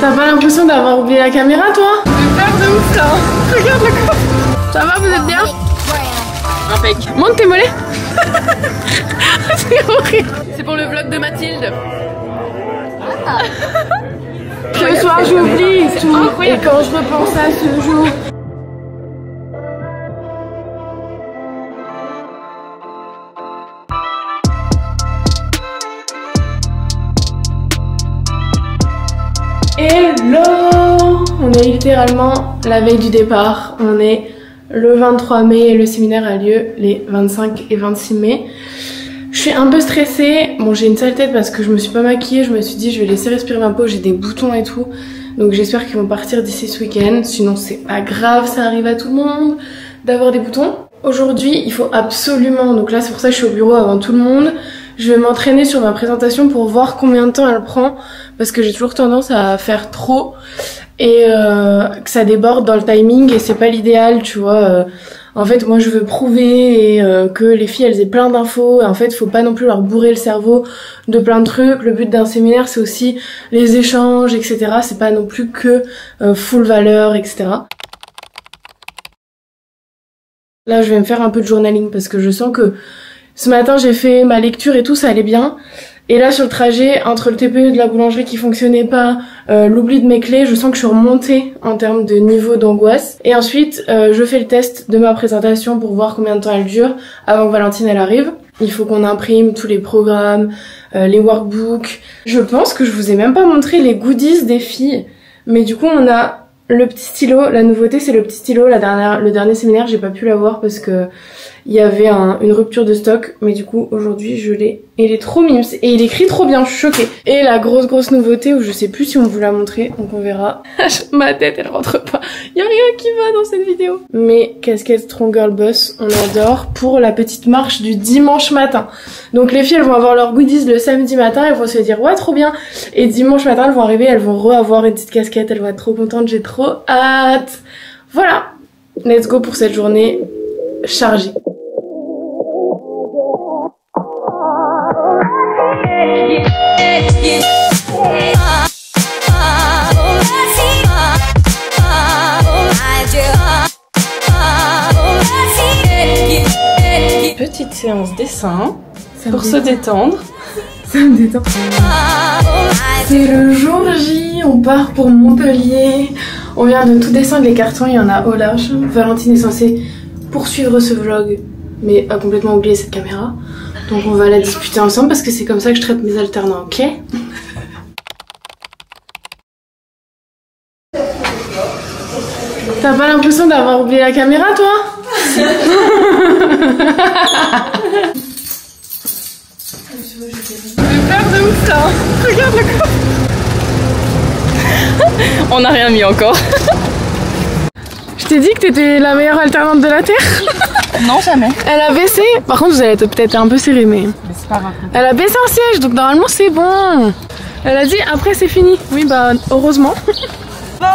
T'as pas l'impression d'avoir oublié la caméra, toi? J'ai peur de ouf là. Regarde le corps. Ça va, vous êtes bien? Impec. Monte tes mollets. C'est horrible. C'est pour le vlog de Mathilde. Ah. Ce soir j'oublie tout. Et quand je repense à ce jour. Hello! On est littéralement la veille du départ. On est le 23 mai et le séminaire a lieu les 25 et 26 mai. Je suis un peu stressée. Bon, j'ai une sale tête parce que je me suis pas maquillée. Je me suis dit je vais laisser respirer ma peau. J'ai des boutons et tout. Donc j'espère qu'ils vont partir d'ici ce week-end. Sinon c'est pas grave, ça arrive à tout le monde d'avoir des boutons. Aujourd'hui, il faut absolument, donc là c'est pour ça que je suis au bureau avant tout le monde. Je vais m'entraîner sur ma présentation pour voir combien de temps elle prend parce que j'ai toujours tendance à faire trop et que ça déborde dans le timing et c'est pas l'idéal, tu vois. En fait, moi je veux prouver et que les filles elles aient plein d'infos et en fait faut pas non plus leur bourrer le cerveau de plein de trucs. Le but d'un séminaire c'est aussi les échanges, etc. C'est pas non plus que full valeur, etc. Là je vais me faire un peu de journaling parce que je sens que ce matin j'ai fait ma lecture et tout, ça allait bien. Et là sur le trajet, entre le TPE de la boulangerie qui fonctionnait pas, l'oubli de mes clés, je sens que je suis remontée en termes de niveau d'angoisse. Et ensuite je fais le test de ma présentation pour voir combien de temps elle dure avant que Valentine elle arrive. Il faut qu'on imprime tous les programmes, les workbooks. Je pense que je vous ai même pas montré les goodies des filles. Mais du coup on a le petit stylo, la nouveauté c'est le petit stylo. Le dernier séminaire j'ai pas pu l'avoir parce que il y avait une rupture de stock, mais du coup aujourd'hui je l'ai et il est trop mimes et il écrit trop bien, je suis choquée. Et la grosse nouveauté où je sais plus si on vous l'a montré, donc on verra. Ma tête elle rentre pas, y a rien qui va dans cette vidéo. Mais casquette Strong Girl Boss, on adore pour la petite marche du dimanche matin. Donc les filles elles vont avoir leurs goodies le samedi matin, elles vont se dire ouais trop bien. Et dimanche matin elles vont arriver, elles vont re-avoir une petite casquette, elles vont être trop contentes, j'ai trop hâte. Voilà, let's go pour cette journée chargée. Petite séance dessin pour se détendre. Ça me détend. C'est le jour J, on part pour Montpellier. On vient de tout descendre les cartons, il y en a au large. Valentine est censée poursuivre ce vlog, mais a complètement oublié cette caméra. Donc on va la disputer ensemble parce que c'est comme ça que je traite mes alternants, ok? T'as pas l'impression d'avoir oublié la caméra, toi? J'ai peur de ouf là. Regarde le corps. On n'a rien mis encore. Je t'ai dit que t'étais la meilleure alternante de la Terre. Non, jamais. Elle a baissé. Par contre, vous allez être peut-être un peu serré, mais c'est pas grave. Elle a baissé un siège, donc normalement c'est bon. Elle a dit après c'est fini. Oui, bah heureusement.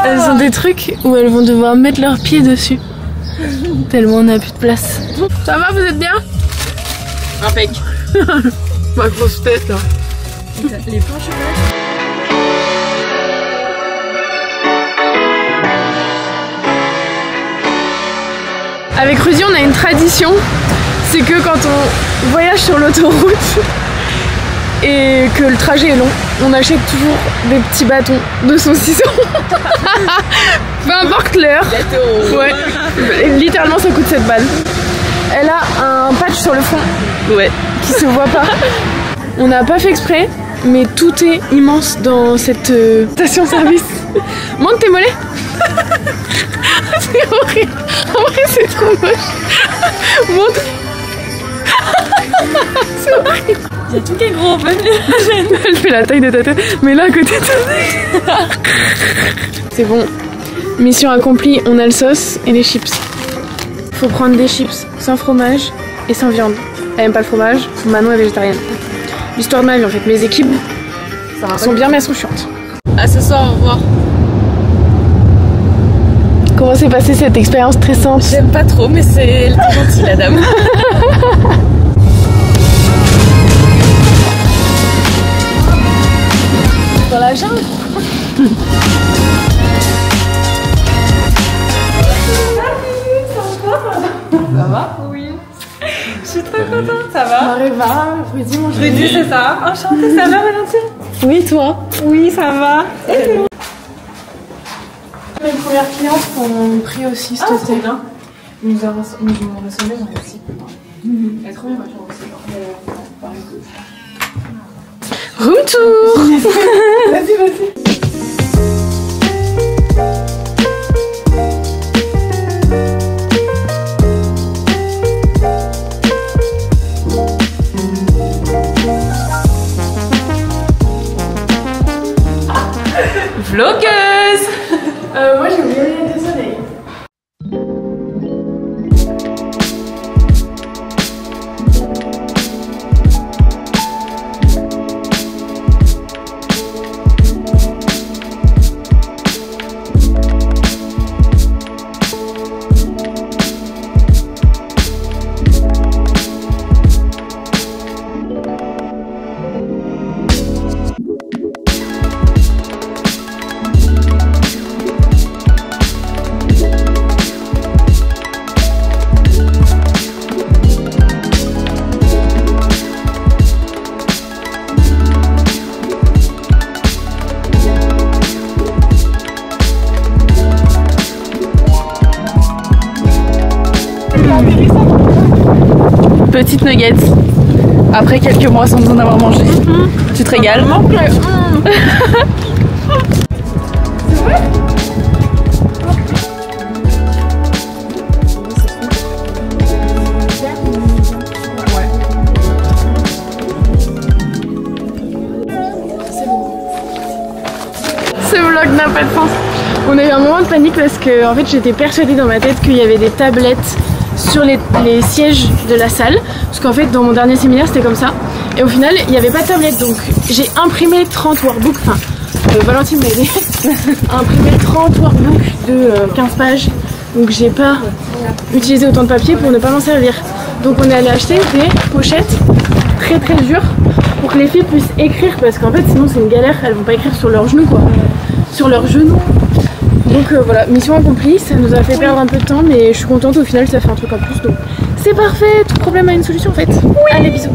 Elles ont des trucs où elles vont devoir mettre leurs pieds dessus. Tellement on n'a plus de place. Ça va, vous êtes bien? Impec. Ma grosse tête là. Les planches Avec Rudy, on a une tradition, c'est que quand on voyage sur l'autoroute et que le trajet est long, on achète toujours des petits bâtons de saucisson. Peu importe l'heure. Ouais. Littéralement, ça coûte 7 balles. Elle a un patch sur le front. Ouais. Qui se voit pas. On n'a pas fait exprès, mais tout est immense dans cette station-service. Monte tes mollets. C'est horrible. En vrai, c'est trop moche. Monte. C'est horrible. Il y a tout qui est gros en fait. Elle fait la taille de ta tête, mais là à côté de ta tête. C'est bon. Mission accomplie, on a le sauce et les chips. Faut prendre des chips sans fromage et sans viande. Elle aime pas le fromage, Manon est végétarienne. L'histoire de ma vie en fait, mes équipes sont bien mais elles sont chiantes. À ce soir, au revoir. Comment s'est passée cette expérience stressante? J'aime pas trop, mais c'est gentille la dame. Dans la jungle. Ça va? Oui. Je suis très contente, ça va? Maréva, Rudy, mon chéri. Rudy, c'est ça. Enchantée, ça va Valentine? Oui, toi? Oui, ça va. Les premières clientes ont pris aussi cet été. Bien. Ils nous ont rassemblés dans le site. Elle est trop bien, ma chambre aussi. Room tour. Vas-y, vas-y. Vlogueuse. Moi j'ai oublié les lunettes de soleil. Petite nuggets. Après quelques mois sans en avoir mangé. Tu te régales? Ce vlog n'a pas de sens. On a eu un moment de panique parce que en fait j'étais persuadée dans ma tête qu'il y avait des tablettes sur les sièges de la salle, parce qu'en fait dans mon dernier séminaire c'était comme ça, et au final il n'y avait pas de tablette, donc j'ai imprimé 30 workbooks, enfin Valentine m'a aidé à imprimer 30 workbooks de 15 pages, donc j'ai pas utilisé autant de papier pour ne pas m'en servir. Donc on est allé acheter des pochettes très très dures pour que les filles puissent écrire, parce qu'en fait sinon c'est une galère, elles vont pas écrire sur leurs genoux quoi, sur leurs genoux. Donc voilà, mission accomplie, ça nous a fait perdre un peu de temps, mais je suis contente, au final ça fait un truc en plus, donc c'est parfait, tout problème a une solution en fait. Oui. Allez, bisous.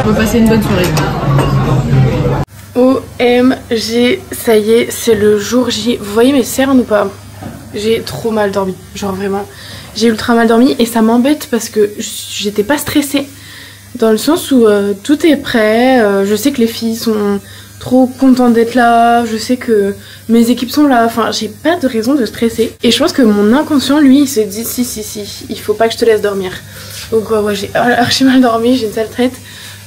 On va passer une bonne soirée. OMG, ça y est, c'est le jour J. Vous voyez mes cernes ou pas? J'ai trop mal dormi, genre vraiment. J'ai ultra mal dormi et ça m'embête parce que j'étais pas stressée. Dans le sens où tout est prêt, je sais que les filles sont trop contentes d'être là, je sais que mes équipes sont là, enfin j'ai pas de raison de stresser. Et je pense que mon inconscient lui il s'est dit si, il faut pas que je te laisse dormir. Donc ouais, j'ai archi mal dormi, j'ai une sale traite.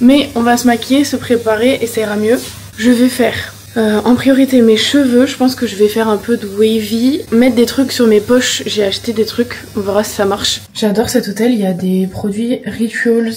Mais on va se maquiller, se préparer et ça ira mieux. Je vais faire en priorité mes cheveux, je pense que je vais faire un peu de wavy, mettre des trucs sur mes poches, j'ai acheté des trucs, on verra si ça marche. J'adore cet hôtel, il y a des produits Rituals.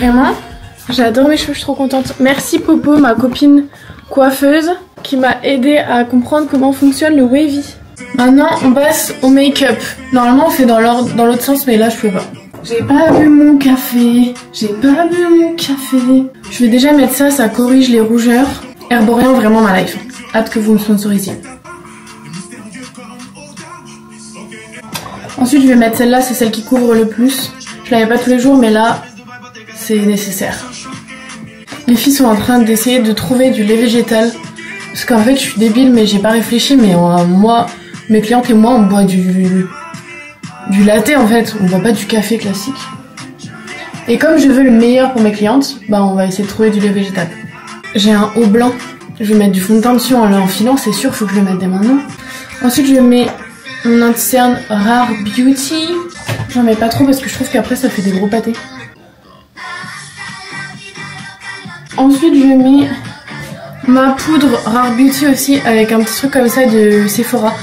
Vraiment, J'adore mes cheveux, je suis trop contente. Merci Popo, ma copine coiffeuse, qui m'a aidé à comprendre comment fonctionne le wavy. Maintenant, on passe au make-up. Normalement, on fait dans l'autre sens, mais là, je peux pas. J'ai pas bu mon café. J'ai pas bu mon café. Je vais déjà mettre ça, ça corrige les rougeurs. Herborian, vraiment ma life. Hâte que vous me sponsorisiez. Ensuite, je vais mettre celle-là, c'est celle qui couvre le plus. Je l'avais pas tous les jours, mais là, c'est nécessaire. Les filles sont en train d'essayer de trouver du lait végétal. Parce qu'en fait, je suis débile, mais j'ai pas réfléchi. Mais moi, mes clientes et moi, on boit du latte en fait. On boit pas du café classique. Et comme je veux le meilleur pour mes clientes, bah on va essayer de trouver du lait végétal. J'ai un haut blanc. Je vais mettre du fond de teint dessus en l'enfilant, c'est sûr, faut que je le mette dès maintenant. Ensuite, je mets mon anti-cerne Rare Beauty. J'en mets pas trop parce que je trouve qu'après ça fait des gros pâtés. Ensuite, je mets ma poudre Rare Beauty aussi avec un petit truc comme ça de Sephora.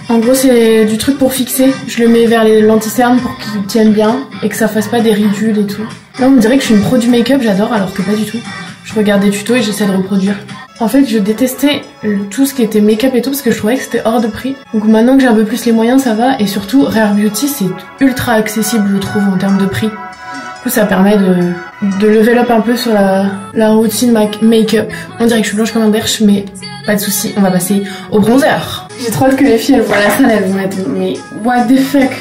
En gros, c'est du truc pour fixer. Je le mets vers les lenticerne pour qu'ils tiennent bien et que ça fasse pas des ridules et tout. Là, on me dirait que je suis une pro du make-up, j'adore, alors que pas du tout. Je regarde des tutos et j'essaie de reproduire. En fait, je détestais tout ce qui était make-up et tout parce que je trouvais que c'était hors de prix. Donc maintenant que j'ai un peu plus les moyens, ça va. Et surtout, Rare Beauty, c'est ultra accessible, je trouve, en termes de prix. Du coup, ça permet de level up un peu sur la routine make-up. On dirait que je suis blanche comme un berche, mais pas de soucis, on va passer au bronzer. J'ai trop hâte que les filles elles voient la salle, elles vont être mais what the fuck.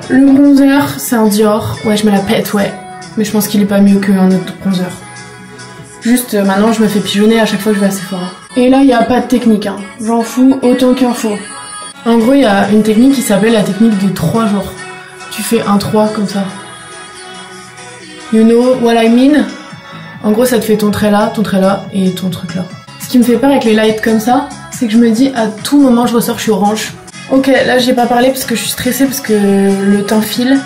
Le bronzer, c'est un Dior. Ouais, je me la pète, ouais. Mais je pense qu'il est pas mieux qu'un autre bronzer. Juste maintenant, je me fais pigeonner à chaque fois que je vais à Sephora. Et là, il n'y a pas de technique, hein. J'en fous autant qu'il en faut. En gros, il y a une technique qui s'appelle la technique des 3 jours. Tu fais un 3 comme ça. You know what I mean? En gros, ça te fait ton trait là et ton truc là. Ce qui me fait peur avec les lights comme ça, c'est que je me dis à tout moment je ressors, je suis orange. Ok, là j'ai pas parlé parce que je suis stressée parce que le temps file.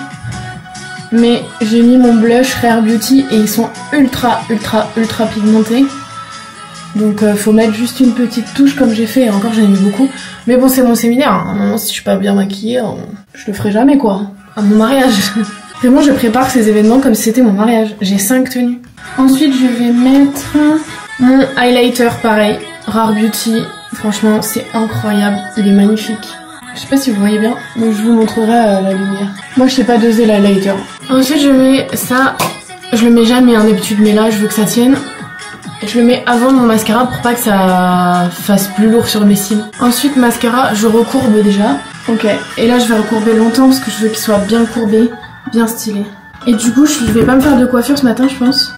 Mais j'ai mis mon blush Rare Beauty et ils sont ultra pigmentés. Donc faut mettre juste une petite touche comme j'ai fait et encore j'en ai mis beaucoup. Mais bon, c'est mon séminaire, hein. À un moment, si je suis pas bien maquillée, je le ferai jamais quoi. À mon mariage. Vraiment, je prépare ces événements comme si c'était mon mariage. J'ai 5 tenues. Ensuite, je vais mettre mon highlighter, pareil, Rare Beauty. Franchement, c'est incroyable. Il est magnifique. Je sais pas si vous voyez bien, mais je vous montrerai à la lumière. Moi, je sais pas doser l'highlighter. Ensuite, je mets ça. Je le mets jamais, hein, d'habitude, mais là, je veux que ça tienne. Je le mets avant mon mascara pour pas que ça fasse plus lourd sur mes cils. Ensuite, mascara, je recourbe déjà. Ok. Et là, je vais recourber longtemps parce que je veux qu'il soit bien courbé. Bien stylé. Et du coup, je vais pas me faire de coiffure ce matin, je pense.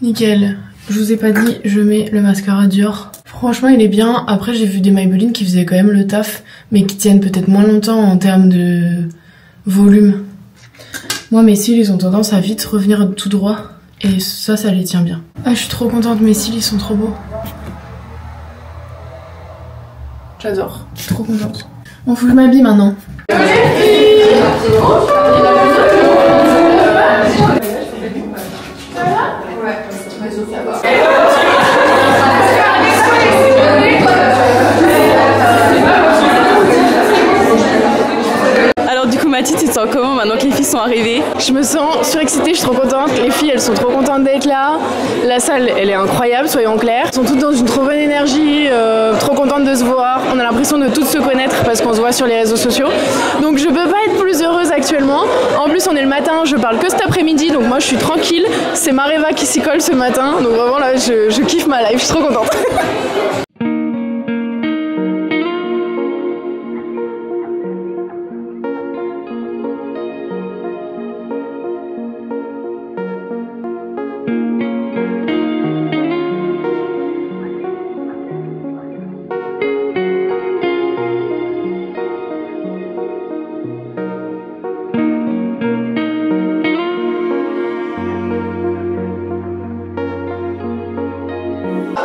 Nickel. Je vous ai pas dit, je mets le mascara Dior. Franchement, il est bien. Après, j'ai vu des Maybelline qui faisaient quand même le taf, mais qui tiennent peut-être moins longtemps en termes de volume. Moi, mes cils, ils ont tendance à vite revenir tout droit. Et ça les tient bien. Ah, je suis trop contente. Mes cils, ils sont trop beaux. J'adore. Je suis trop contente. Bon, faut que je m'habille maintenant. Alors du coup Mathilde, tu te sens comment maintenant que les filles sont arrivées? Je me sens surexcitée, je suis trop contente. Les filles, elles sont trop contentes d'être là. La salle, elle est incroyable, soyons clairs. Elles sont toutes dans une trop bonne énergie, trop contentes de se voir. On a l'impression de toutes se connaître parce qu'on se voit sur les réseaux sociaux. Donc je peux pas être plus heureuse actuellement. En plus, on est le matin, je parle que cet après-midi, donc moi je suis tranquille. C'est Mareva qui s'y colle ce matin. Donc vraiment là, je kiffe ma life, je suis trop contente.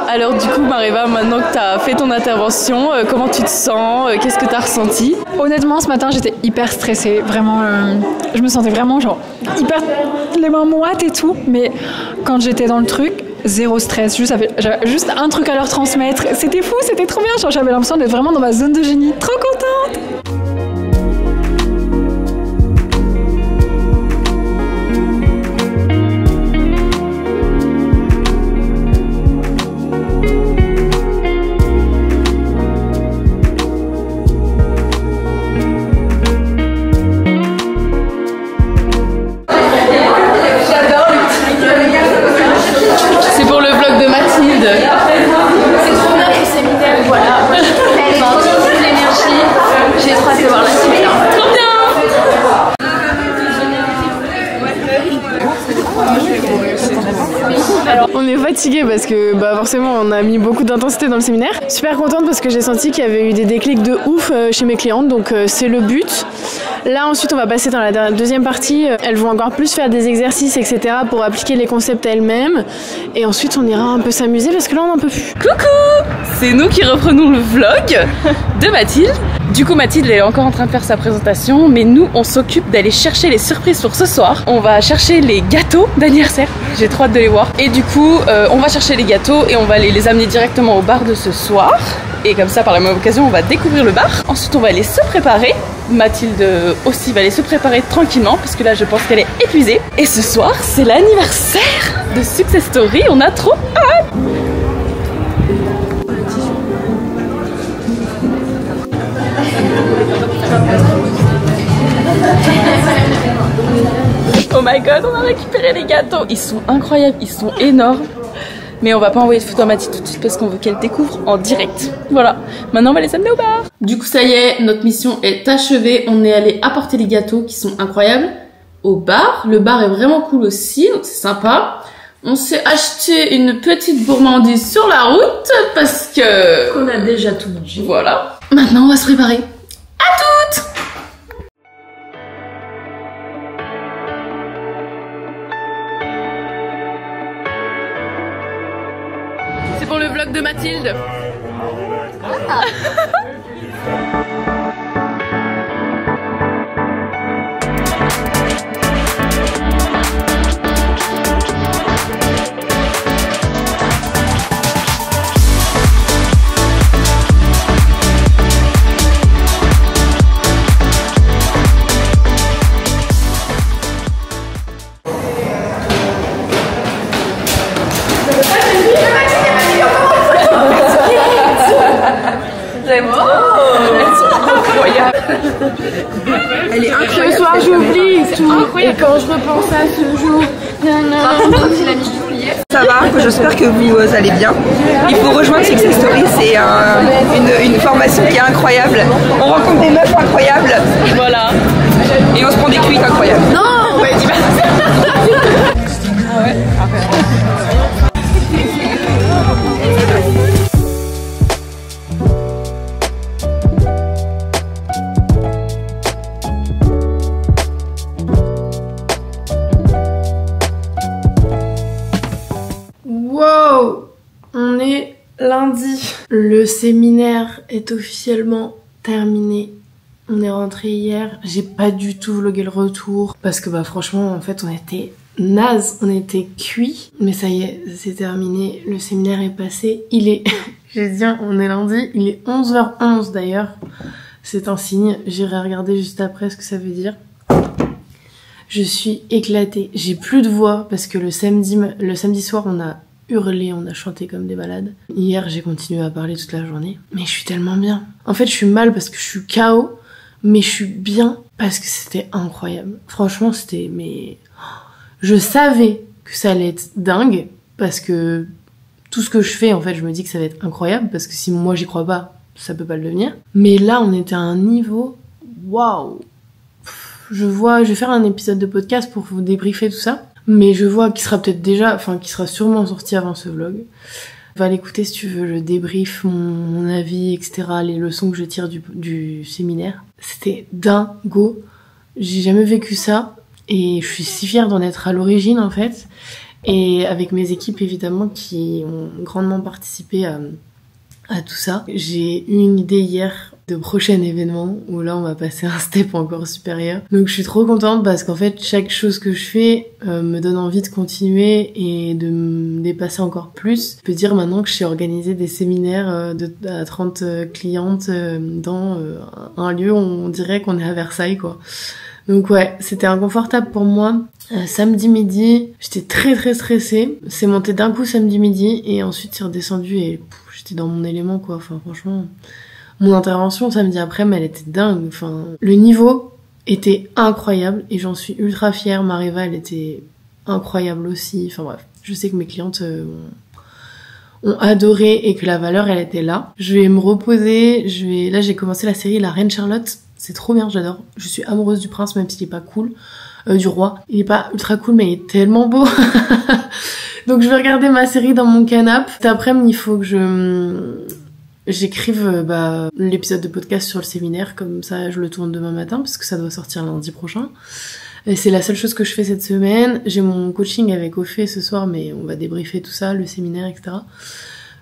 Alors du coup Mareva, maintenant que tu as fait ton intervention, comment tu te sens? Qu'est-ce que tu as ressenti? Honnêtement, ce matin, j'étais hyper stressée. Vraiment, je me sentais vraiment genre hyper les mains moites et tout. Mais quand j'étais dans le truc, zéro stress. J'avais juste un truc à leur transmettre. C'était fou, c'était trop bien. Genre, j'avais l'impression d'être vraiment dans ma zone de génie. Trop contente! On est fatigué parce que forcément on a mis beaucoup d'intensité dans le séminaire. Super contente parce que j'ai senti qu'il y avait eu des déclics de ouf chez mes clientes, donc c'est le but. Là ensuite on va passer dans la deuxième partie, elles vont encore plus faire des exercices etc. pour appliquer les concepts elles-mêmes et ensuite on ira un peu s'amuser parce que là on n'en peut plus. Coucou! C'est nous qui reprenons le vlog de Mathilde. Du coup Mathilde est encore en train de faire sa présentation, mais nous on s'occupe d'aller chercher les surprises pour ce soir. On va chercher les gâteaux d'anniversaire, j'ai trop hâte de les voir. Et du coup on va chercher les gâteaux et on va les amener directement au bar de ce soir. Et comme ça par la même occasion on va découvrir le bar. Ensuite on va aller se préparer. Mathilde aussi va aller se préparer tranquillement parce que là je pense qu'elle est épuisée. Et ce soir c'est l'anniversaire de Success Story, on a trop hâte. Oh my god, on a récupéré les gâteaux. Ils sont incroyables, ils sont énormes. Mais on va pas envoyer de photo à Mathilde tout de suite parce qu'on veut qu'elle découvre en direct. Voilà, maintenant on va les amener au bar. Du coup ça y est, notre mission est achevée. On est allé apporter les gâteaux qui sont incroyables au bar. Le bar est vraiment cool aussi, donc c'est sympa. On s'est acheté une petite gourmandise sur la route parce que... qu'on a déjà tout mangé. Voilà. Maintenant on va se préparer. À toutes! C'est pour le vlog de Mathilde. Ah. J'aime trop. Elles sont incroyables. Elle est incroyable. Ce soir j'oublie tout. Et quand je repense à ce jour, ça va, j'espère que vous allez bien. Il faut rejoindre Success Story, c'est une formation qui est incroyable. On rencontre des meufs incroyables. Voilà. Et on se prend des cuites incroyables. Non, bah dis pas. Ah ouais. Wow! On est lundi. Le séminaire est officiellement terminé. On est rentré hier. J'ai pas du tout vlogué le retour parce que franchement en fait on était naze, on était cuits. Mais ça y est, c'est terminé. Le séminaire est passé. Il est... J'ai dit on est lundi. Il est 11h11 d'ailleurs. C'est un signe. J'irai regarder juste après ce que ça veut dire. Je suis éclatée. J'ai plus de voix parce que le samedi soir on a hurlé, on a chanté comme des malades. Hier j'ai continué à parler toute la journée. Mais je suis tellement bien. En fait je suis mal parce que je suis KO. Mais je suis bien parce que c'était incroyable. Franchement c'était... mais je savais que ça allait être dingue. Parce que tout ce que je fais en fait je me dis que ça va être incroyable. Parce que si moi j'y crois pas, ça peut pas le devenir. Mais là on était à un niveau... waouh. Je vais faire un épisode de podcast pour vous débriefer tout ça. Mais je vois qu'il sera peut-être déjà, qui sera sûrement sorti avant ce vlog. Va l'écouter si tu veux, le débrief, mon avis, etc. Les leçons que je tire du séminaire. C'était dingo. J'ai jamais vécu ça. Et je suis si fière d'en être à l'origine en fait. Et avec mes équipes évidemment qui ont grandement participé à tout ça. J'ai eu une idée hier de prochain événement où là on va passer un step encore supérieur. Donc je suis trop contente parce qu'en fait chaque chose que je fais me donne envie de continuer et de me dépasser encore plus. Je peux dire maintenant que je sais organiser des séminaires à 30 clientes dans un lieu où on dirait qu'on est à Versailles quoi. Donc ouais, c'était inconfortable pour moi. Samedi midi, j'étais très très stressée. C'est monté d'un coup samedi midi et ensuite c'est redescendu et j'étais dans mon élément quoi. Enfin franchement... Mon intervention samedi après, mais elle était dingue. Le niveau était incroyable et j'en suis ultra fière. Mariva, elle était incroyable aussi. Enfin bref, je sais que mes clientes ont adoré et que la valeur, elle était là. Je vais me reposer. Là, j'ai commencé la série La Reine Charlotte. C'est trop bien, j'adore. Je suis amoureuse du prince, même s'il est pas cool. du roi. Il est pas ultra cool, mais il est tellement beau. Donc je vais regarder ma série dans mon canapé. Cet après-midi, il faut que j'écrive l'épisode de podcast sur le séminaire, comme ça je le tourne demain matin, parce que ça doit sortir lundi prochain. Et c'est la seule chose que je fais cette semaine. J'ai mon coaching avec Ophé ce soir, mais on va débriefer tout ça, le séminaire, etc.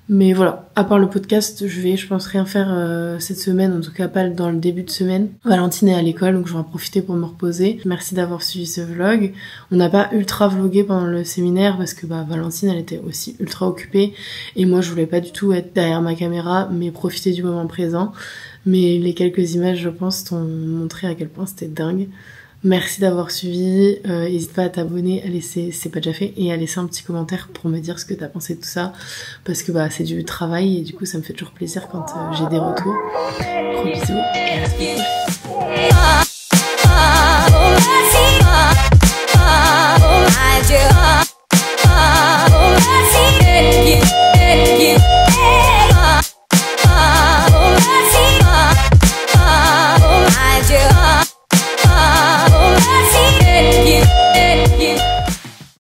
Mais voilà, à part le podcast, je pense rien faire cette semaine, en tout cas pas dans le début de semaine. Valentine est à l'école, donc je vais en profiter pour me reposer. Merci d'avoir suivi ce vlog. On n'a pas ultra vlogué pendant le séminaire parce que Valentine, elle était aussi ultra occupée. Et moi, je voulais pas du tout être derrière ma caméra, mais profiter du moment présent. Mais les quelques images, je pense, t'ont montré à quel point c'était dingue. Merci d'avoir suivi, n'hésite pas à t'abonner, à laisser, si c'est pas déjà fait, et à laisser un petit commentaire pour me dire ce que t'as pensé de tout ça, parce que c'est du travail et du coup ça me fait toujours plaisir quand j'ai des retours. Gros bisous et à la semaine prochaine.